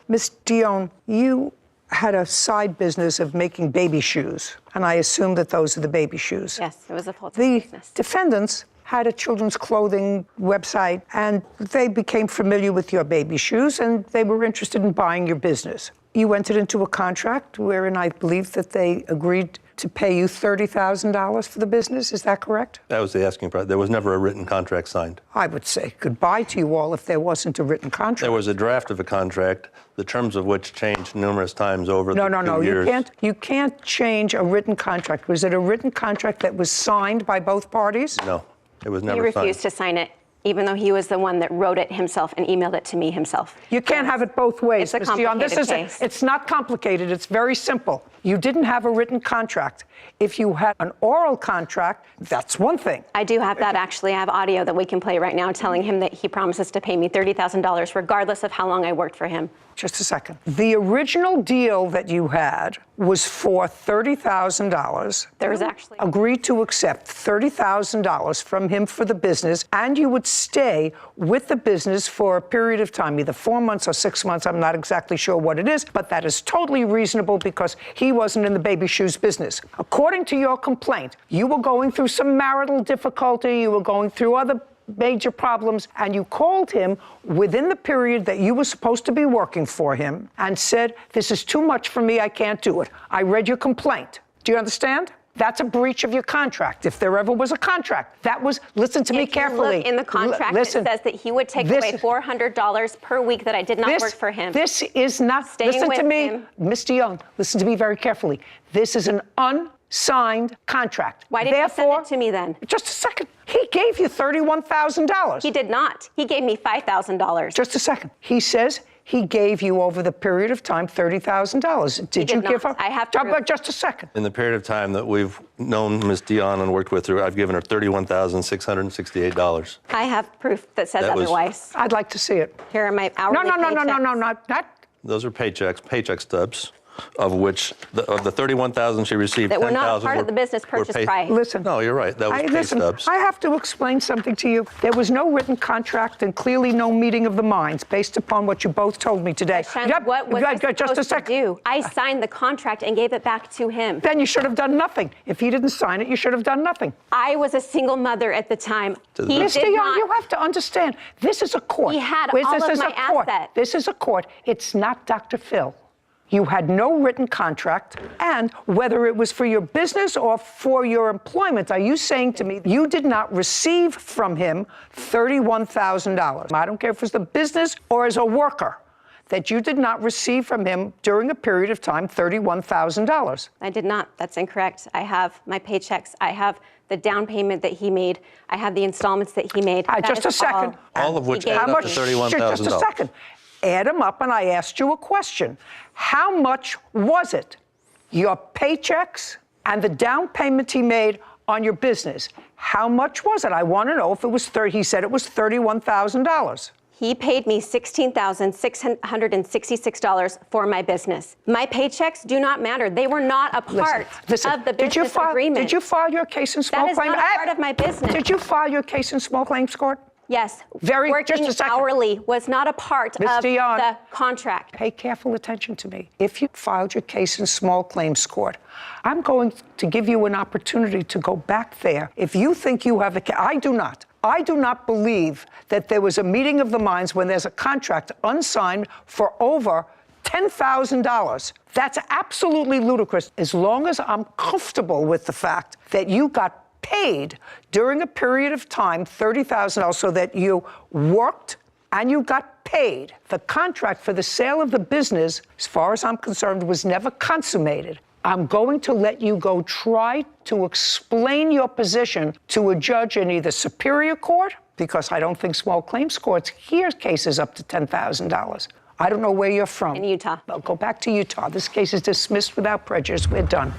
Ms. Dion, you had a side business of making baby shoes, and I assume that those are the baby shoes. Yes, it was a full-time business. The defendants had a children's clothing website, and they became familiar with your baby shoes, and they were interested in buying your business. You entered into a contract wherein I believe that they agreed to pay you $30,000 for the business. Is that correct? That was the asking price. There was never a written contract signed. I would say goodbye to you all if there wasn't a written contract. There was a draft of a contract, the terms of which changed numerous times over the 2 years. You can't change a written contract. Was it a written contract that was signed by both parties? No, it was never signed. He refused to sign it, even though he was the one that wrote it himself and emailed it to me himself. You can't have it both ways, It's a complicated case. It's not complicated. It's very simple. You didn't have a written contract. If you had an oral contract, that's one thing. I do have that, actually. I have audio that we can play right now telling him that he promises to pay me $30,000 regardless of how long I worked for him. Just a second. The original deal that you had was for $30,000. There was actually... Agreed to accept $30,000 from him for the business, and you would stay with the business for a period of time, either 4 months or 6 months. I'm not exactly sure what it is, but that is totally reasonable because he wasn't in the baby shoes business. According to your complaint, you were going through some marital difficulty, you were going through other major problems, and you called him within the period that you were supposed to be working for him and said, this is too much for me, I can't do it. I read your complaint. Do you understand? That's a breach of your contract, if there ever was a contract. That was, listen to me carefully. Look in the contract, it says that he would take away $400 per week that I did not work for him. This is not, listen to me, Mr. Young, listen to me very carefully. This is an unsigned contract. Why did you send it to me then? Just a second. He gave you $31,000. He did not. He gave me $5,000. Just a second. He says he gave you over the period of time $30,000. Did you give her? I have to. But just a second. In the period of time that we've known Ms. Dion and worked with her, I've given her $31,668. I have proof that says otherwise. I'd like to see it. Here are my hourly paychecks. No, not. Those are paycheck stubs, of which of the $31,000 she received, that were not part of the business purchase price. Listen. No, you're right. That was pay stubs. I have to explain something to you. There was no written contract and clearly no meeting of the minds based upon what you both told me today. What was I supposed to do? I signed the contract and gave it back to him. Then you should have done nothing. If he didn't sign it, you should have done nothing. I was a single mother at the time. Mr. Young, you have to understand, this is a court. He had all of my assets. This is a court. It's not Dr. Phil. You had no written contract, and whether it was for your business or for your employment, are you saying to me you did not receive from him $31,000? I don't care if it was the business or as a worker, that you did not receive from him during a period of time $31,000. I did not. That's incorrect. I have my paychecks. I have the down payment that he made. I have the installments that he made. Just a second. All of which add up to $31,000. Just a second. Add them up, and I asked you a question. How much was it? Your paychecks and the down payment he made on your business. How much was it? I want to know if it was he said it was $31,000. He paid me $16,666 for my business. My paychecks do not matter. They were not a part of the business agreement. Did you file your case in small claims? That is not a part of my business. Did you file your case in small claims court? Yes. Working hourly was not a part of the contract. Pay careful attention to me. If you filed your case in small claims court, I'm going to give you an opportunity to go back there. If you think you have a case, I do not. I do not believe that there was a meeting of the minds when there's a contract unsigned for over $10,000. That's absolutely ludicrous. As long as I'm comfortable with the fact that you got paid during a period of time $30,000 so that you worked and you got paid. The contract for the sale of the business, as far as I'm concerned, was never consummated. I'm going to let you go try to explain your position to a judge in either Superior Court, because I don't think small claims courts hear cases up to $10,000. I don't know where you're from. In Utah. Well, go back to Utah. This case is dismissed without prejudice. We're done.